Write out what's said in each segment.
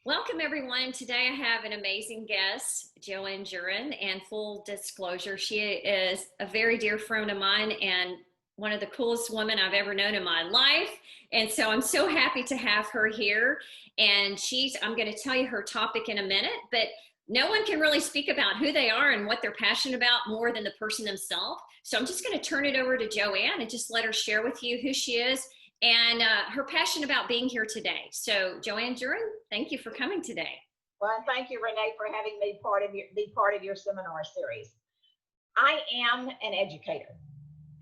Welcome everyone. Today I have an amazing guest, JOANNE Juren, and full disclosure, she is a very dear friend of mine and one of the coolest women I've ever known in my life. And so I'm so happy to have her here. And I'm going to tell you her topic in a minute, but no one can really speak about who they are and what they're passionate about more than the person themselves. So I'm just going to turn it over to JOANNE and just let her share with you who she is and her passion about being here today. So JOANNE Juren, thank you for coming today. Well, and thank you, Renee, for having me be part of your seminar series. I am an educator.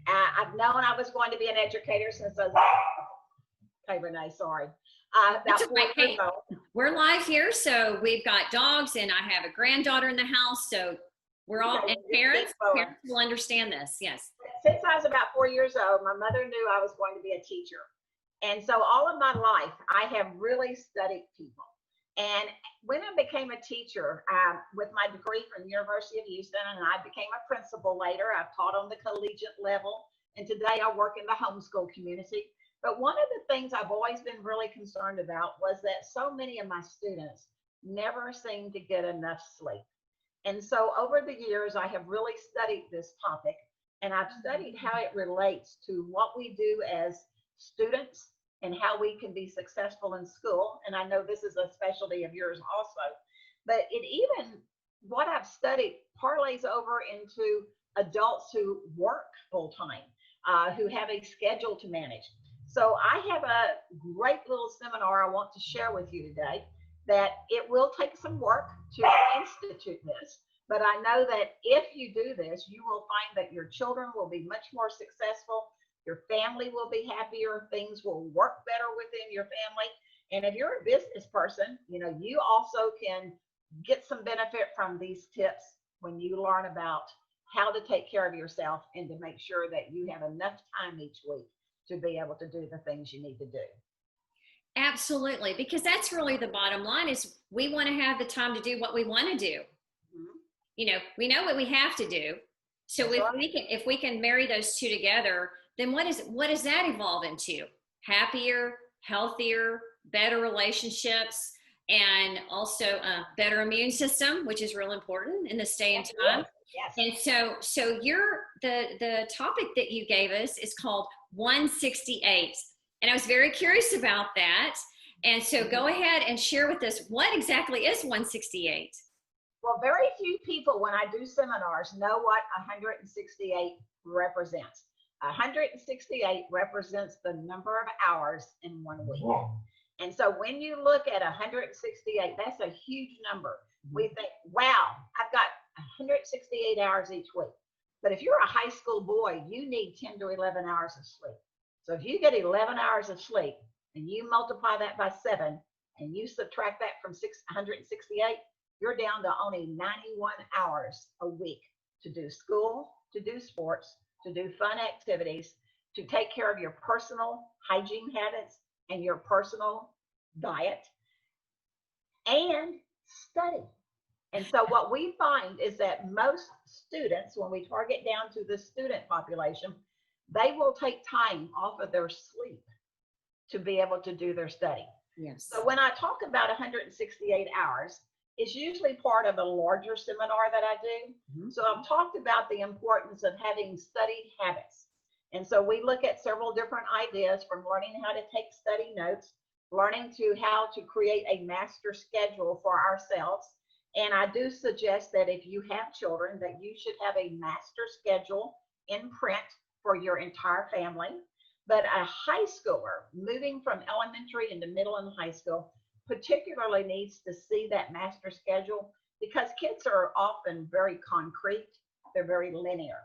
I've known I was going to be an educator since I was, okay, Renee, sorry. About 4 years old. We're live here, so we've got dogs, and I have a granddaughter in the house, so we're all, and parents will understand this, yes. Since I was about 4 years old, my mother knew I was going to be a teacher. And so all of my life, I have really studied people. And when I became a teacher, with my degree from the University of Houston, and I became a principal later, I've taught on the collegiate level, and today I work in the homeschool community. But one of the things I've always been really concerned about was that so many of my students never seem to get enough sleep. And so over the years, I have really studied this topic, and I've studied how it relates to what we do as students and how we can be successful in school. And I know this is a specialty of yours also, but what I've studied parlays over into adults who work full time, who have a schedule to manage. So I have a great little seminar I want to share with you today that it will take some work to institute this, but I know that if you do this, you will find that your children will be much more successful. Your family will be happier. Things will work better within your family. And if you're a business person, you also can get some benefit from these tips when you learn about how to take care of yourself and to make sure that you have enough time each week to be able to do the things you need to do. Absolutely, because that's really the bottom line is we want to have the time to do what we want to do. Mm-hmm. We know what we have to do. So if we can marry those two together, then what does that evolve into? Happier, healthier, better relationships, and also a better immune system, which is real important in this day and time. Yes. And so the topic that you gave us is called 168. And I was very curious about that. And so go ahead and share with us what exactly is 168. Well, very few people when I do seminars know what 168 represents. 168 represents the number of hours in 1 week. And so when you look at 168, that's a huge number. We think, wow, I've got 168 hours each week. But if you're a high school boy, you need 10 to 11 hours of sleep. So if you get 11 hours of sleep and you multiply that by 7 and you subtract that from 168, you're down to only 91 hours a week to do school, to do sports, to do fun activities, to take care of your personal hygiene habits and your personal diet, and study. And so what we find is that most students, when we target down to the student population, they will take time off of their sleep to be able to do their study. Yes. So when I talk about 168 hours, it's usually part of a larger seminar that I do. Mm-hmm. So I've talked about the importance of having study habits. And so we look at several different ideas, from learning how to take study notes, learning to how to create a master schedule for ourselves. And I do suggest that if you have children, that you should have a master schedule in print for your entire family. But a high schooler moving from elementary into middle and high school particularly needs to see that master schedule, because kids are often very concrete. They're very linear.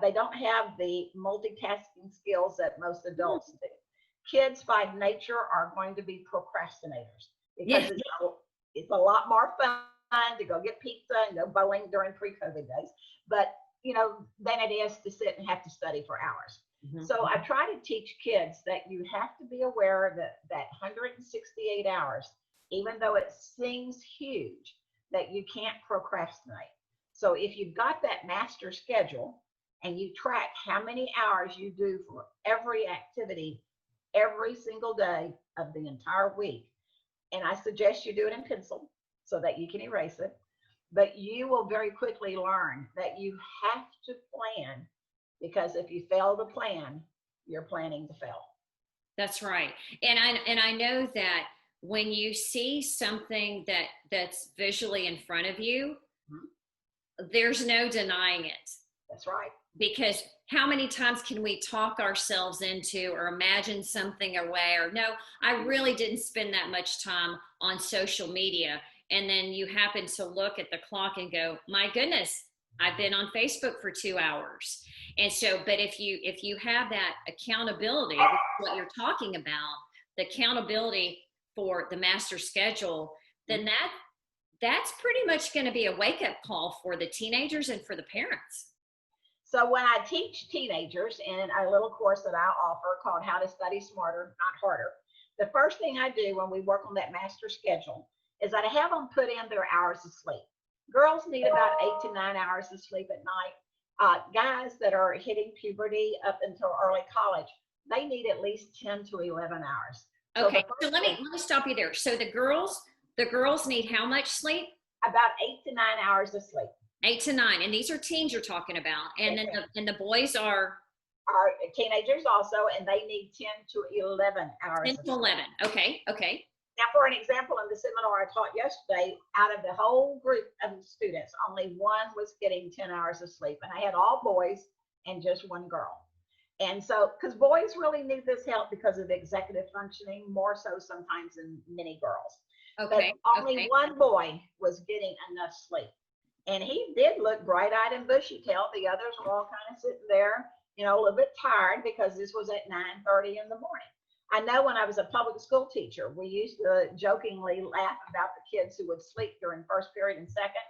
They don't have the multitasking skills that most adults do. Kids by nature are going to be procrastinators because it's a lot more fun to go get pizza and go bowling during pre-COVID days, but than it is to sit and have to study for hours. Mm-hmm. So I try to teach kids that you have to be aware that 168 hours, even though it seems huge, that you can't procrastinate. So if you've got that master schedule and you track how many hours you do for every activity every single day of the entire week, and I suggest you do it in pencil so that you can erase it. But you will very quickly learn that you have to plan, because if you fail to plan, you're planning to fail. That's right. And I know that when you see something that's visually in front of you, there's no denying it. That's right. Because how many times can we talk ourselves into or imagine something away, or no, I really didn't spend that much time on social media. And then you happen to look at the clock and go, my goodness, I've been on Facebook for 2 hours. And so, but if you have that accountability, what you're talking about, the accountability for the master schedule, then that's pretty much going to be a wake-up call for the teenagers and for the parents. So when I teach teenagers in a little course that I offer called How to Study Smarter, Not Harder, the first thing I do when we work on that master schedule is that I have them put in their hours of sleep. Girls need about 8 to 9 hours of sleep at night. Guys that are hitting puberty up until early college, they need at least 10 to 11 hours. Okay, so let me stop you there. So the girls need how much sleep? About 8 to 9 hours of sleep. 8 to 9, and these are teens you're talking about, and then the boys are teenagers also, and they need 10 to 11 hours. 10 to 11. Okay. Now, for an example, in the seminar I taught yesterday, out of the whole group of students, only one was getting 10 hours of sleep, and I had all boys and just one girl. And so, because boys really need this help because of executive functioning, more so sometimes than many girls. Okay. But only one boy was getting enough sleep. And he did look bright-eyed and bushy-tailed. The others were all kind of sitting there, a little bit tired, because this was at 9:30 in the morning. I know when I was a public school teacher, we used to jokingly laugh about the kids who would sleep during first period and second.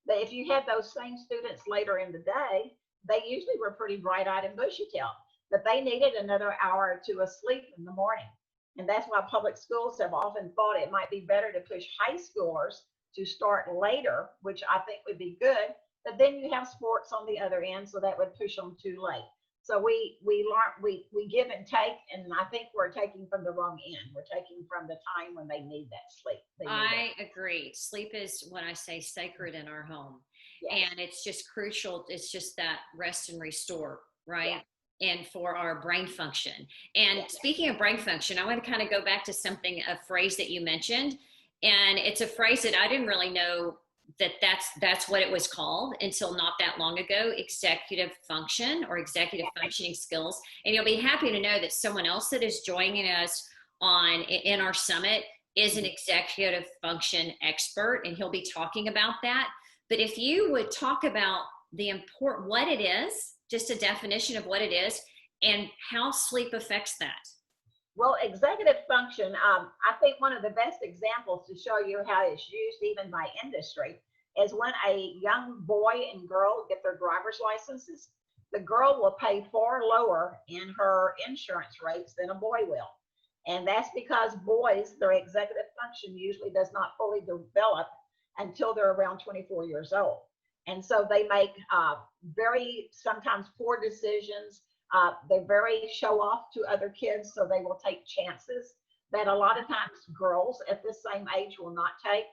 But if you had those same students later in the day, they usually were pretty bright-eyed and bushy-tailed. But they needed another hour or two of sleep in the morning. And that's why public schools have often thought it might be better to push high schoolers to start later, which I think would be good, but then you have sports on the other end, so that would push them too late. So we learn, we give and take, and I think we're taking from the wrong end. We're taking from the time when they need that sleep. I agree. Sleep is, when I say, sacred in our home. Yes. And it's just crucial. It's just that rest and restore, right? Yeah. And for our brain function. And speaking of brain function, I want to kind of go back to a phrase that you mentioned. And it's a phrase that I didn't really know that's what it was called until not that long ago, executive function or executive functioning skills. And you'll be happy to know that someone else that is joining us in our summit is an executive function expert, and he'll be talking about that. But if you would talk about what it is, just a definition of what it is and how sleep affects that. Well, executive function, I think one of the best examples to show you how it's used even by industry is when a young boy and girl get their driver's licenses, the girl will pay far lower in her insurance rates than a boy will. And that's because boys, their executive function usually does not fully develop until they're around 24 years old. And so they make very sometimes poor decisions. They're very show off to other kids, so they will take chances that a lot of times girls at the same age will not take.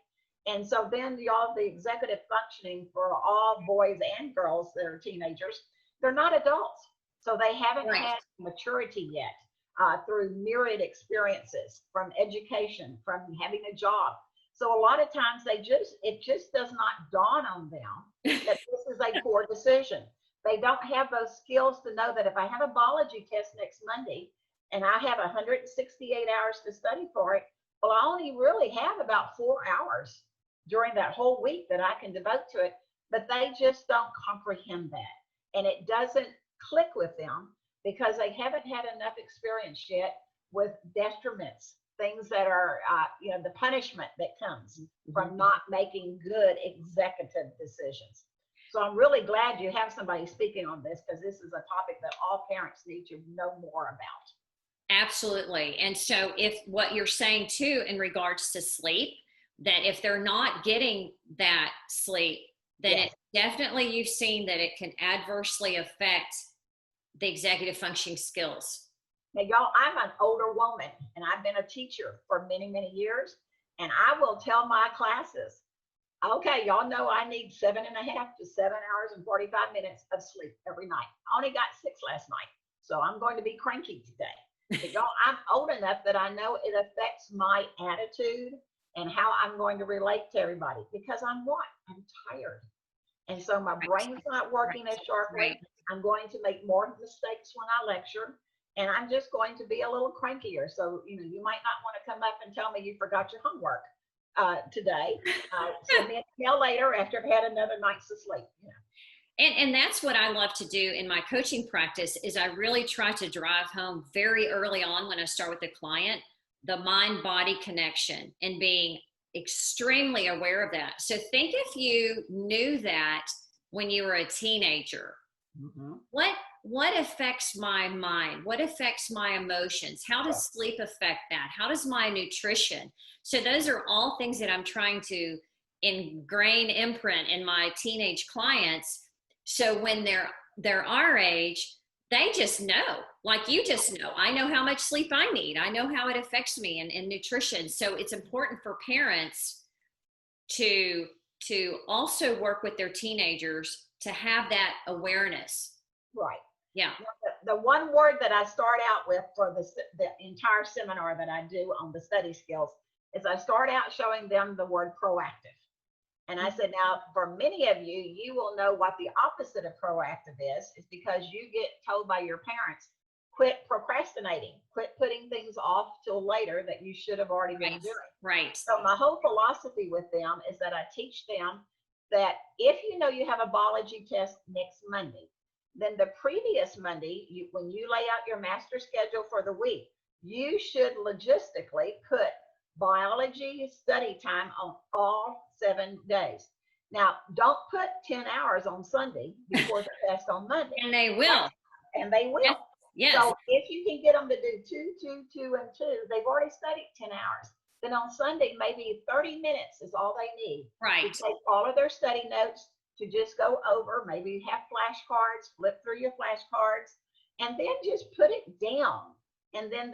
And so then the executive functioning for all boys and girls that are teenagers, they're not adults. So they haven't had maturity yet through myriad experiences, from education, from having a job. So a lot of times it just does not dawn on them that this is a poor decision. They don't have those skills to know that if I have a biology test next Monday and I have 168 hours to study for it, well, I only really have about 4 hours during that whole week that I can devote to it, but they just don't comprehend that. And it doesn't click with them because they haven't had enough experience yet with detriments, things that are, the punishment that comes from not making good executive decisions. So I'm really glad you have somebody speaking on this, because this is a topic that all parents need to know more about. Absolutely. And so if what you're saying too, in regards to sleep, that if they're not getting that sleep, then it definitely, you've seen that it can adversely affect the executive functioning skills. Now, y'all, I'm an older woman and I've been a teacher for many, many years. And I will tell my classes, okay, y'all know I need 7.5 to 7 hours and 45 minutes of sleep every night. I only got 6 last night, so I'm going to be cranky today. But y'all, I'm old enough that I know it affects my attitude and how I'm going to relate to everybody, because I'm what? I'm tired. And so my brain's not working as sharply. I'm going to make more mistakes when I lecture, and I'm just going to be a little crankier. So, you know, you might not want to come up and tell me you forgot your homework today. Send me an email later after I've had another night's of sleep. You know. And that's what I love to do in my coaching practice is I really try to drive home very early on when I start with the client, the mind-body connection and being extremely aware of that. So think if you knew that when you were a teenager, what affects my mind? What affects my emotions? How does sleep affect that? How does my nutrition? So those are all things that I'm trying to imprint in my teenage clients. So when they're our age, they just know, like you just know, I know how much sleep I need. I know how it affects me in nutrition. So it's important for parents to also work with their teenagers to have that awareness. Right. Yeah. The one word that I start out with for the entire seminar that I do on the study skills is I start out showing them the word proactive. And I said, now, for many of you, you will know what the opposite of proactive is because you get told by your parents, quit procrastinating, quit putting things off till later that you should have already been doing. Right. So my whole philosophy with them is that I teach them that if you know you have a biology test next Monday, then the previous Monday, when you lay out your master schedule for the week, you should logistically put biology study time on all 7 days. Now, don't put 10 hours on Sunday before the test on Monday. And they will. And they will. Yes. So if you can get them to do 2, 2, 2, and 2, they've already studied 10 hours. Then on Sunday, maybe 30 minutes is all they need. Right. To take all of their study notes, to just go over, maybe have flashcards, flip through your flashcards, and then just put it down. And then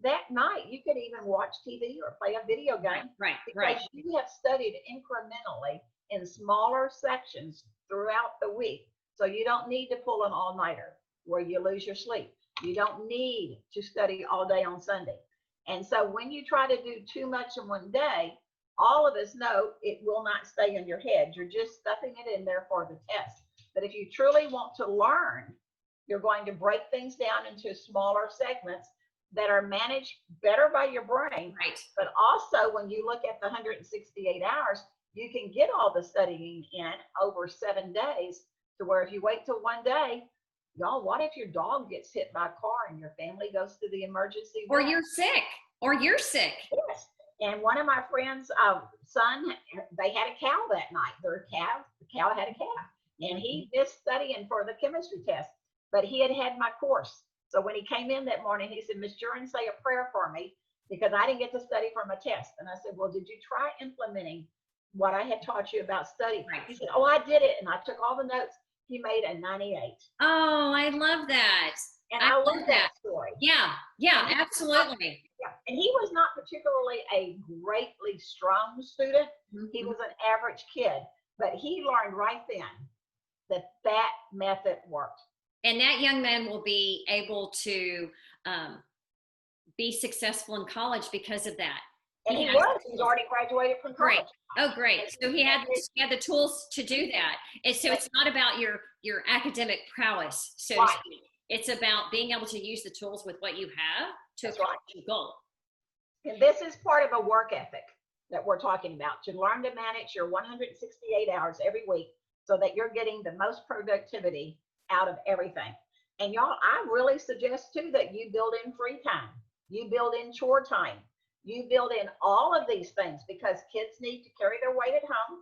that night, you could even watch TV or play a video game. Right. Because you have studied incrementally in smaller sections throughout the week. So you don't need to pull an all-nighter where you lose your sleep. You don't need to study all day on Sunday. And so when you try to do too much in one day, all of us know it will not stay in your head. You're just stuffing it in there for the test. But if you truly want to learn, you're going to break things down into smaller segments that are managed better by your brain. Right. But also when you look at the 168 hours, you can get all the studying in over 7 days, to where if you wait till one day, y'all, what if your dog gets hit by a car and your family goes to the emergency Or vet? you're sick. Yes. And one of my friends' son, they had a cow that night. The cow had a calf, and he missed studying for the chemistry test, but he had my course. So when he came in that morning, he said, "Miss Juren, say a prayer for me because I didn't get to study for my test." And I said, "Well, did you try implementing what I had taught you about study?" Right. He said, "Oh, I did it, and I took all the notes." He made a 98. Oh, I love that. And I love that story. Yeah, absolutely. Yeah. And he was not particularly a greatly strong student. He was an average kid, but he learned right then that method worked. And that young man will be able to be successful in college because of that. And he was. He's already graduated from college. Great. Oh, great. So he had the tools to do that. And so it's not about your academic prowess, so to speak. It's about being able to use the tools with what you have to accomplish your goal. And this is part of a work ethic that we're talking about, to learn to manage your 168 hours every week so that you're getting the most productivity out of everything. And y'all, I really suggest too that you build in free time. You build in chore time. You build in all of these things, because kids need to carry their weight at home,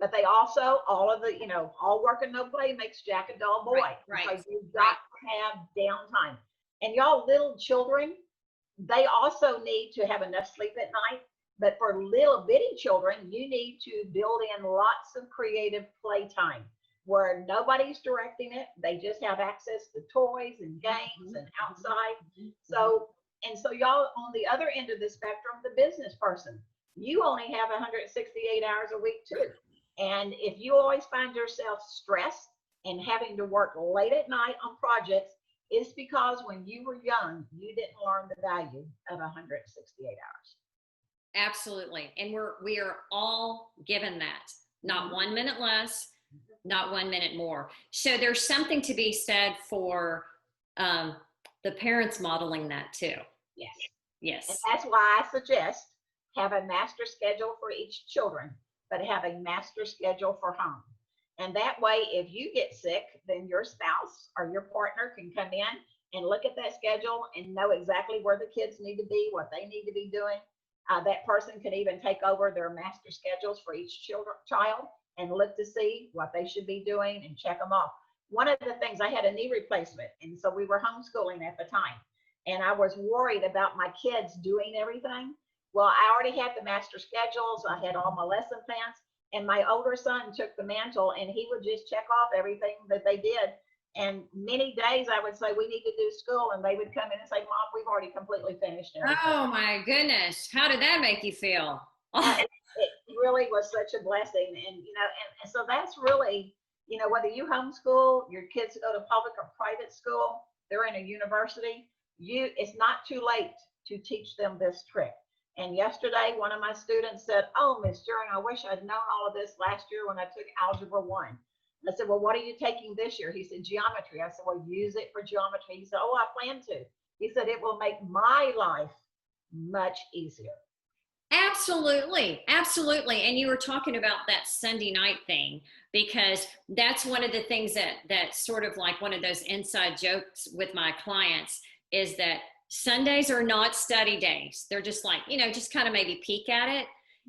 but they also, all of the, all work and no play makes Jack a dull boy. Right. So you've got to have downtime. And y'all, little children, they also need to have enough sleep at night. But for little bitty children, you need to build in lots of creative playtime where nobody's directing it. They just have access to toys and games and outside. So y'all, on the other end of the spectrum, the business person, You only have 168 hours a week too. And if you always find yourself stressed and having to work late at night on projects, it's because when you were young, you didn't learn the value of 168 hours. Absolutely. And we are all given that. Not 1 minute less, not 1 minute more. So there's something to be said for the parents modeling that too. Yes. Yes. And that's why I suggest have a master schedule for each children, but have a master schedule for home. And that way, if you get sick, then your spouse or your partner can come in and look at that schedule and know exactly where the kids need to be, what they need to be doing. That person could even take over their master schedules for each child and look to see what they should be doing and check them off. One of the things, I had a knee replacement, and so we were homeschooling at the time, and I was worried about my kids doing everything. Well, I already had the master schedules. I had all my lesson plans, and my older son took the mantle, and he would just check off everything that they did. And many days I would say, we need to do school, and they would come in and say, Mom, we've already completely finished everything. Oh my goodness. How did that make you feel? It really was such a blessing. And, and so that's really, whether you homeschool, your kids go to public or private school, they're in a university, it's not too late to teach them this trick. And yesterday, one of my students said, oh, Miss Juren, I wish I'd known all of this last year when I took Algebra 1. I said, well, what are you taking this year? He said, geometry. I said, well, use it for geometry. He said, oh, I plan to. He said, it will make my life much easier. Absolutely. Absolutely. And you were talking about that Sunday night thing, because that's one of the things that's sort of like one of those inside jokes with my clients, is that Sundays are not study days. They're just like, just kind of maybe peek at it.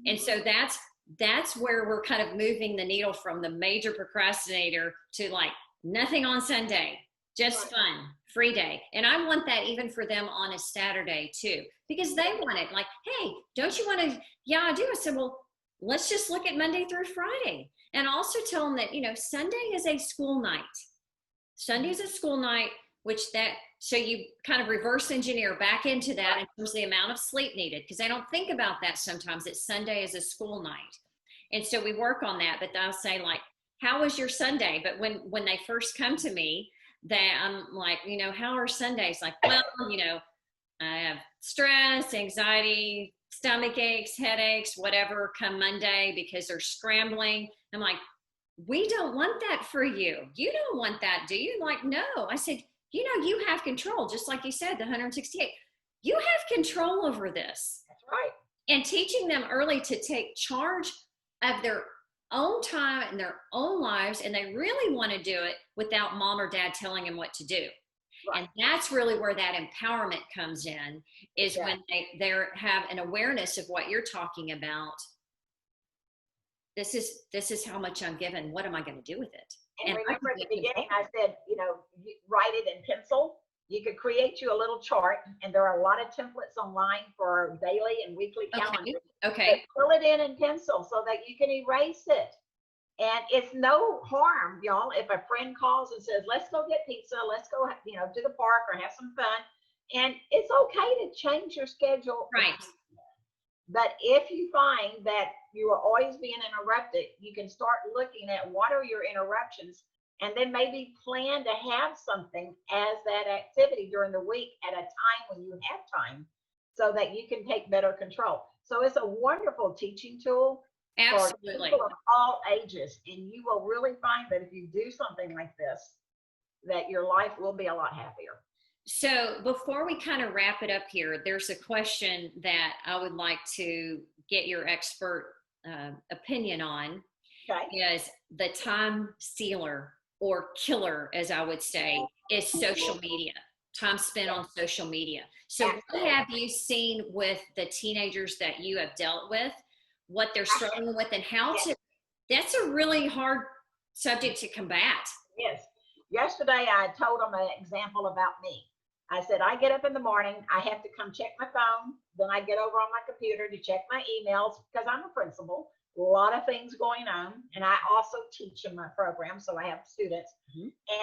And so that's where we're kind of moving the needle from the major procrastinator to like nothing on Sunday, just fun, free day. And I want that even for them on a Saturday too, because they want it. Like, hey, don't you want to? Yeah, I do. I said, well, let's just look at Monday through Friday. And also tell them that, Sunday is a school night. Sunday is a school night, so you kind of reverse engineer back into that in terms of the amount of sleep needed, because they don't think about that sometimes, that Sunday is a school night. And so we work on that, but I'll say like, how was your Sunday? But when they first come to me, I'm like, how are Sundays? Like, well, I have stress, anxiety, stomach aches, headaches, whatever come Monday because they're scrambling. I'm like, we don't want that for you. You don't want that, do you? Like, no. I said, you have control, just like you said, the 168. You have control over this. That's right. And teaching them early to take charge of their own time and their own lives, and they really want to do it without mom or dad telling them what to do. Right. And that's really where that empowerment comes in, is when they have an awareness of what you're talking about. This is how much I'm given. What am I going to do with it? And remember at the beginning, I said, write it in pencil. You could create you a little chart, and there are a lot of templates online for daily and weekly calendars. Okay. But fill it in pencil so that you can erase it. And it's no harm, y'all, if a friend calls and says, let's go get pizza, let's go, to the park or have some fun. And it's okay to change your schedule. Right. But if you find that you are always being interrupted, you can start looking at what are your interruptions, and then maybe plan to have something as that activity during the week at a time when you have time, so that you can take better control. So it's a wonderful teaching tool. Absolutely. For people of all ages. And you will really find that if you do something like this, that your life will be a lot happier. So before we kind of wrap it up here, there's a question that I would like to get your expert opinion on. Okay. Is the time stealer, or killer, as I would say, is social media, time spent on social media. So what have you seen with the teenagers that you have dealt with, what they're struggling with, and how to, that's a really hard subject to combat. Yes. Yesterday, I told them an example about me. I said, I get up in the morning, I have to come check my phone. Then I get over on my computer to check my emails, because I'm a principal, a lot of things going on. And I also teach in my program, so I have students.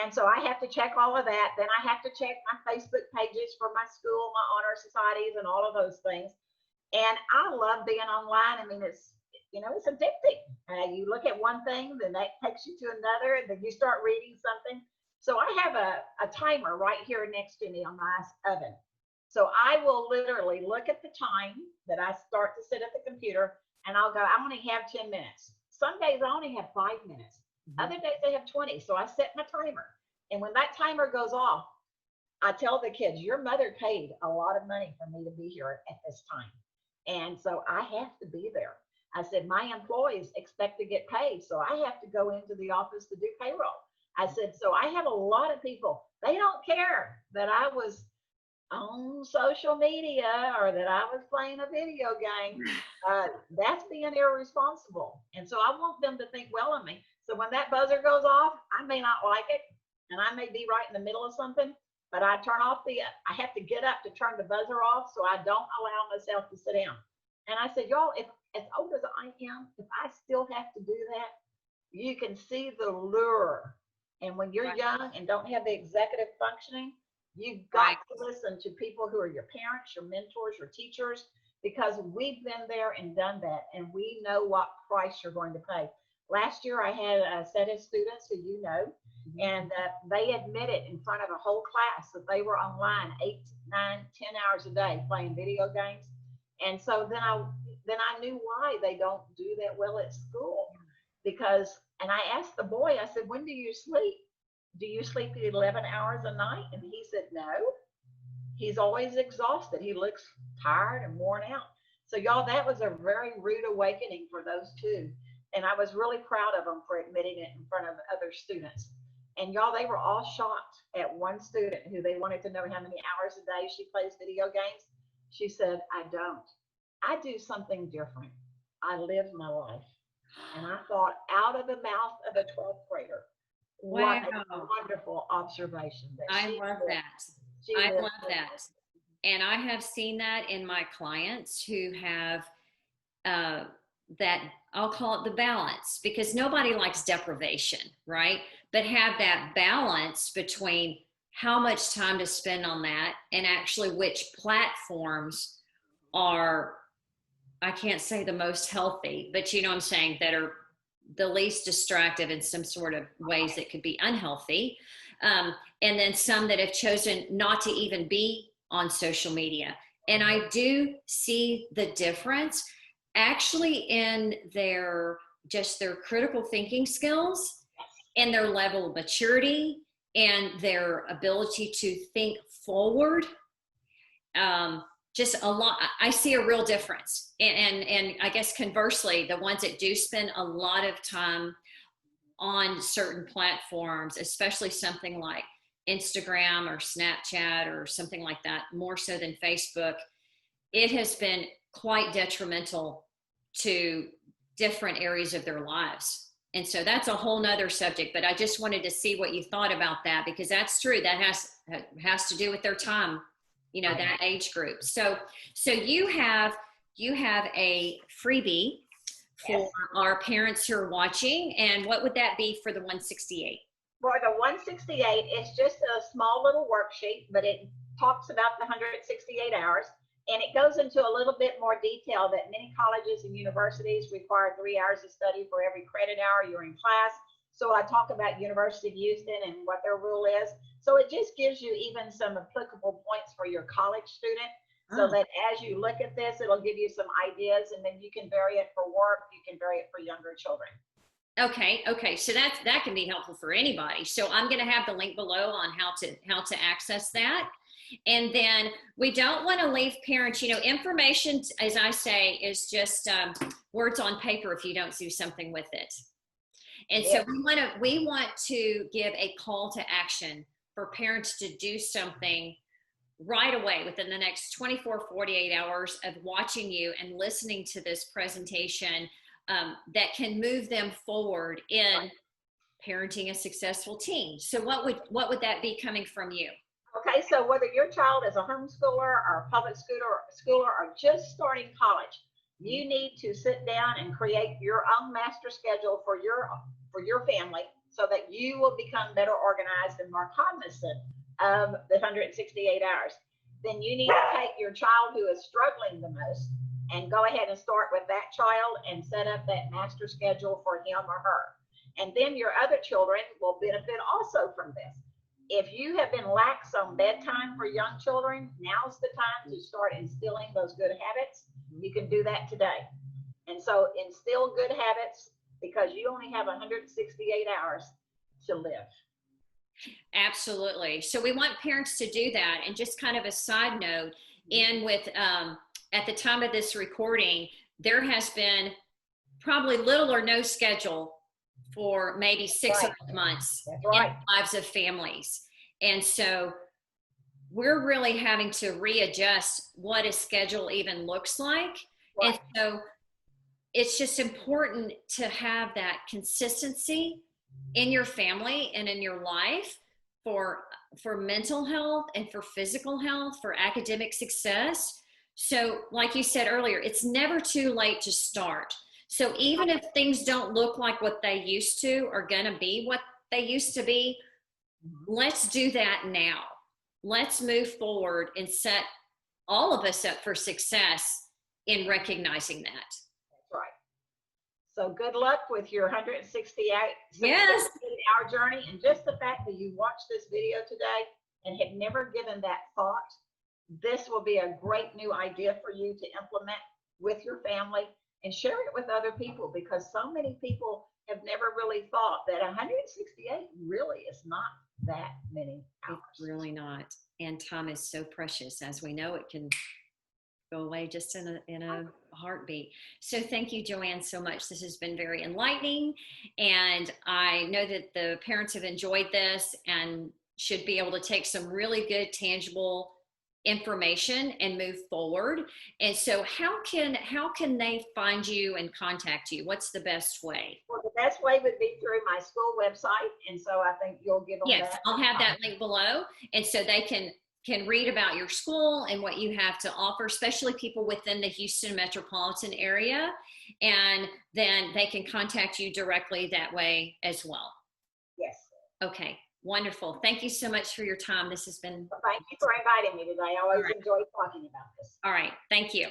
And so I have to check all of that. Then I have to check my Facebook pages for my school, my honor societies, and all of those things. And I love being online. I mean, it's addicting. You look at one thing, then that takes you to another, and then you start reading something. So I have a timer right here next to me on my oven. So I will literally look at the time that I start to sit at the computer, and I'll go, I only have 10 minutes. Some days I only have 5 minutes. Other days I have 20. So I set my timer. And when that timer goes off, I tell the kids, your mother paid a lot of money for me to be here at this time. And so I have to be there. I said, my employees expect to get paid. So I have to go into the office to do payroll. I said, so I have a lot of people, they don't care that I was on social media or that I was playing a video game. That's being irresponsible. And so I want them to think well of me. So when that buzzer goes off, I may not like it, and I may be right in the middle of something, but I have to get up to turn the buzzer off so I don't allow myself to sit down. And I said, y'all, if as old as I am, if I still have to do that, you can see the lure. And when you're young and don't have the executive functioning, you've got to listen to people who are your parents, your mentors, your teachers, because we've been there and done that, and we know what price you're going to pay. Last year, I had a set of students who and they admitted in front of a whole class that they were online 8, 9, 10 hours a day playing video games. And so then I knew why they don't do that well at school, and I asked the boy, I said, when do you sleep? Do you sleep 11 hours a night? And he said, no. He's always exhausted. He looks tired and worn out. So y'all, that was a very rude awakening for those two. And I was really proud of them for admitting it in front of other students. And y'all, they were all shocked at one student who they wanted to know how many hours a day she plays video games. She said, I don't. I do something different. I live my life. And I thought, out of the mouth of a 12th grader. Wow. What a wonderful observation. I love that. And I have seen that in my clients who have that, I'll call it the balance, because nobody likes deprivation, right? But have that balance between how much time to spend on that and actually which platforms are, I can't say the most healthy, but you know what I'm saying, that are the least distractive in some sort of ways that could be unhealthy. And then some that have chosen not to even be on social media. And I do see the difference actually in their critical thinking skills and their level of maturity and their ability to think forward. Just a lot, I see a real difference. And I guess conversely, the ones that do spend a lot of time on certain platforms, especially something like Instagram or Snapchat or something like that, more so than Facebook, it has been quite detrimental to different areas of their lives. And so that's a whole nother subject, but I just wanted to see what you thought about that, because that's true. That has to do with their time, that age group. So you have a freebie for our parents who are watching. And what would that be for the 168? For the 168, it's just a small little worksheet, but it talks about the 168 hours. And it goes into a little bit more detail that many colleges and universities require 3 hours of study for every credit hour you're in class. So I talk about University of Houston and what their rule is. So it just gives you even some applicable points for your college student, so that as you look at this, it'll give you some ideas, and then you can vary it for work, you can vary it for younger children. Okay. So that can be helpful for anybody. So I'm going to have the link below on how to access that. And then we don't want to leave parents, information, as I say, is just words on paper if you don't do something with it. And so we want to give a call to action for parents to do something right away within the next 24, 48 hours of watching you and listening to this presentation that can move them forward in parenting a successful teen. So what would that be coming from you? Okay, so whether your child is a homeschooler or a public schooler or just starting college, you need to sit down and create your own master schedule for your family, so that you will become better organized and more cognizant of the 168 hours. Then you need to take your child who is struggling the most and go ahead and start with that child and set up that master schedule for him or her. And then your other children will benefit also from this. If you have been lax on bedtime for young children, now's the time to start instilling those good habits. You can do that today. And so instill good habits, because you only have 168 hours to live. Absolutely. So we want parents to do that. And just kind of a side note, at the time of this recording, there has been probably little or no schedule for maybe 6 or 8 months in the lives of families. And so we're really having to readjust what a schedule even looks like. And so it's just important to have that consistency in your family and in your life for mental health and for physical health, for academic success. So like you said earlier, it's never too late to start. So even if things don't look like what they used to or gonna be what they used to be, let's do that now. Let's move forward and set all of us up for success in recognizing that. That's right. So good luck with your 168 yes. hour journey. And just the fact that you watched this video today and had never given that thought, this will be a great new idea for you to implement with your family and share it with other people, because so many people have never really thought that 168 really is not that many hours. It's really not. And time is so precious. As we know, it can go away just in a heartbeat. So thank you, Joanne, so much. This has been very enlightening. And I know that the parents have enjoyed this and should be able to take some really good, tangible information and move forward. And so how can they find you and contact you? What's the best way? Well, the best way would be through my school website. And so I think you'll give them yes, that. I'll have that link below. And so they can read about your school and what you have to offer, especially people within the Houston metropolitan area. And then they can contact you directly that way as well. Yes. Okay. Wonderful. Thank you so much for your time. This has been. Well, thank you for inviting me today. I always enjoy talking about this. All right. Thank you.